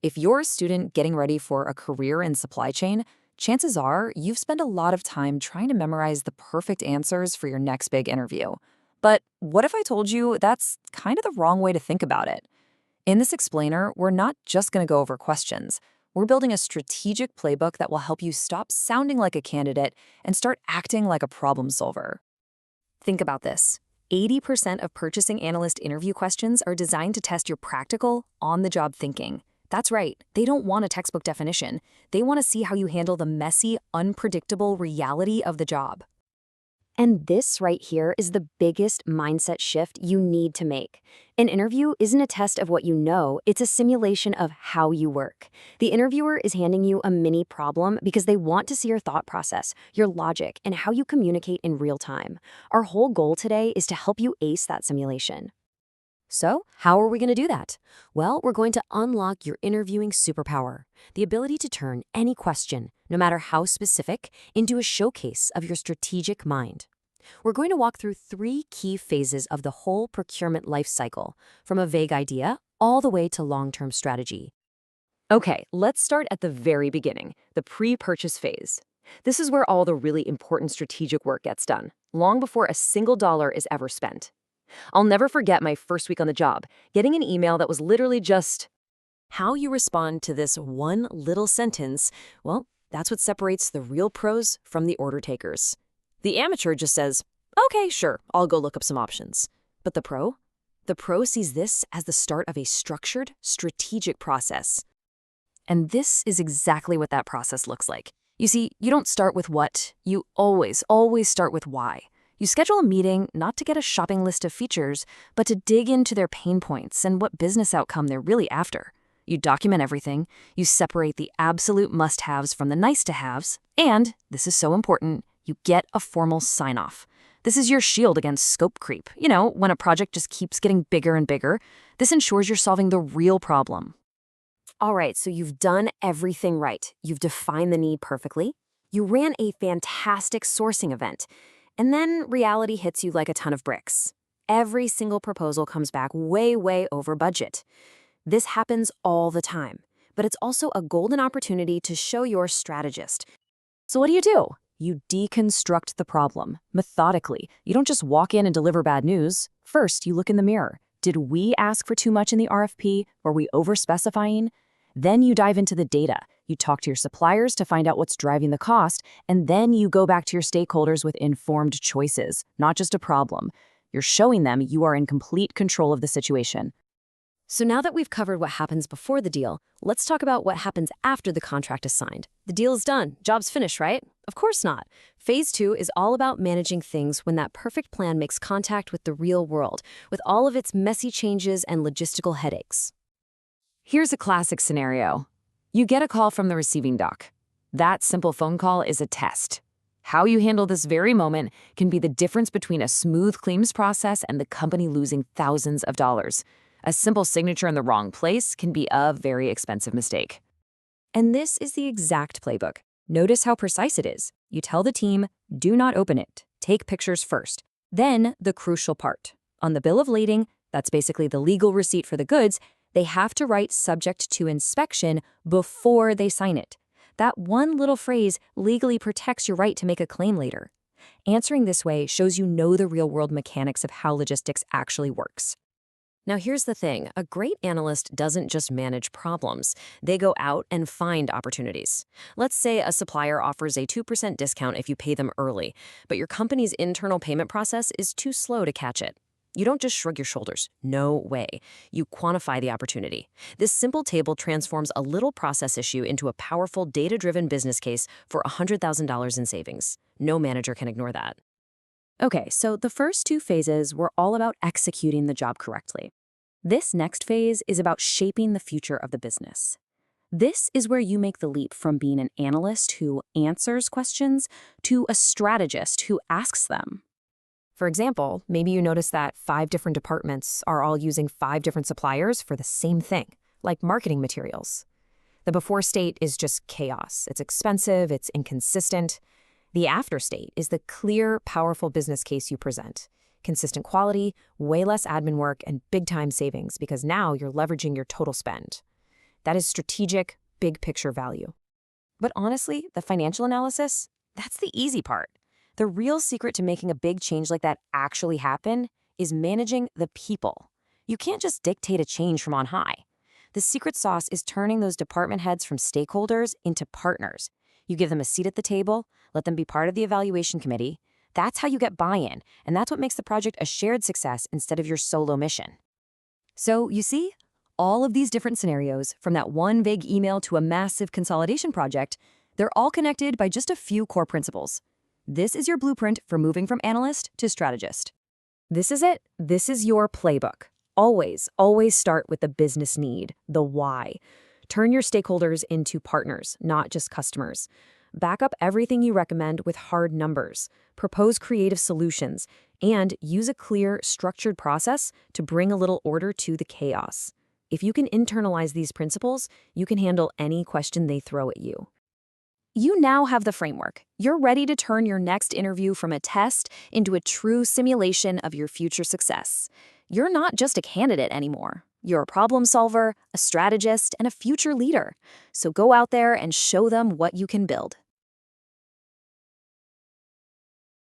If you're a student getting ready for a career in supply chain, chances are you've spent a lot of time trying to memorize the perfect answers for your next big interview. But what if I told you that's kind of the wrong way to think about it? In this explainer, we're not just going to go over questions. We're building a strategic playbook that will help you stop sounding like a candidate and start acting like a problem solver. Think about this. 80% of purchasing analyst interview questions are designed to test your practical, on-the-job thinking. That's right, they don't want a textbook definition. They want to see how you handle the messy, unpredictable reality of the job. And this right here is the biggest mindset shift you need to make. An interview isn't a test of what you know, it's a simulation of how you work. The interviewer is handing you a mini problem because they want to see your thought process, your logic, and how you communicate in real time. Our whole goal today is to help you ace that simulation. So, how are we going to do that? Well, we're going to unlock your interviewing superpower, the ability to turn any question, no matter how specific, into a showcase of your strategic mind. We're going to walk through 3 key phases of the whole procurement life cycle, from a vague idea all the way to long-term strategy. Okay, let's start at the very beginning, the pre-purchase phase. This is where all the really important strategic work gets done, long before a single dollar is ever spent. I'll never forget my first week on the job, getting an email that was literally just, "How you respond to this one little sentence, well, that's what separates the real pros from the order takers." The amateur just says, "Okay, sure, I'll go look up some options." But the pro? The pro sees this as the start of a structured, strategic process. And this is exactly what that process looks like. You see, you don't start with what, you always start with why. You schedule a meeting not to get a shopping list of features, but to dig into their pain points and what business outcome they're really after. You document everything, you separate the absolute must-haves from the nice-to-haves, and, this is so important, you get a formal sign-off. This is your shield against scope creep. You know, when a project just keeps getting bigger and bigger, this ensures you're solving the real problem. All right, so you've done everything right. You've defined the need perfectly. You ran a fantastic sourcing event. And then reality hits you like a ton of bricks. Every single proposal comes back way over budget. This happens all the time, but it's also a golden opportunity to show your strategist. So what do? You deconstruct the problem, methodically. You don't just walk in and deliver bad news. First, you look in the mirror. Did we ask for too much in the RFP? Were we overspecifying? Then you dive into the data. You talk to your suppliers to find out what's driving the cost, and then you go back to your stakeholders with informed choices, not just a problem. You're showing them you are in complete control of the situation. So now that we've covered what happens before the deal, let's talk about what happens after the contract is signed. The deal is done. Job's finished, right? Of course not. Phase 2 is all about managing things when that perfect plan makes contact with the real world, with all of its messy changes and logistical headaches. Here's a classic scenario. You get a call from the receiving dock. That simple phone call is a test. How you handle this very moment can be the difference between a smooth claims process and the company losing thousands of dollars. A simple signature in the wrong place can be a very expensive mistake. And this is the exact playbook. Notice how precise it is. You tell the team, do not open it. Take pictures first. Then, the crucial part. On the bill of lading, that's basically the legal receipt for the goods, they have to write subject to inspection before they sign it. That one little phrase legally protects your right to make a claim later. Answering this way shows you know the real-world mechanics of how logistics actually works. Now here's the thing, a great analyst doesn't just manage problems. They go out and find opportunities. Let's say a supplier offers a 2% discount if you pay them early, but your company's internal payment process is too slow to catch it. You don't just shrug your shoulders. No way. You quantify the opportunity. This simple table transforms a little process issue into a powerful data-driven business case for $100,000 in savings. No manager can ignore that. Okay, so the first 2 phases were all about executing the job correctly. This next phase is about shaping the future of the business. This is where you make the leap from being an analyst who answers questions to a strategist who asks them. For example, maybe you notice that 5 different departments are all using 5 different suppliers for the same thing, like marketing materials. The before state is just chaos. It's expensive, it's inconsistent. The after state is the clear, powerful business case you present. Consistent quality, way less admin work, and big-time savings because now you're leveraging your total spend. That is strategic, big picture value. But honestly, the financial analysis, that's the easy part. The real secret to making a big change like that actually happen is managing the people. You can't just dictate a change from on high. The secret sauce is turning those department heads from stakeholders into partners. You give them a seat at the table, let them be part of the evaluation committee. That's how you get buy-in, and that's what makes the project a shared success instead of your solo mission. So, you see, all of these different scenarios, from that one vague email to a massive consolidation project, they're all connected by just a few core principles. This is your blueprint for moving from analyst to strategist. This is it. This is your playbook. Always, always start with the business need, the why. Turn your stakeholders into partners, not just customers. Back up everything you recommend with hard numbers. Propose creative solutions, and use a clear, structured process to bring a little order to the chaos. If you can internalize these principles, you can handle any question they throw at you. You now have the framework. You're ready to turn your next interview from a test into a true simulation of your future success. You're not just a candidate anymore. You're a problem solver, a strategist, and a future leader. So go out there and show them what you can build.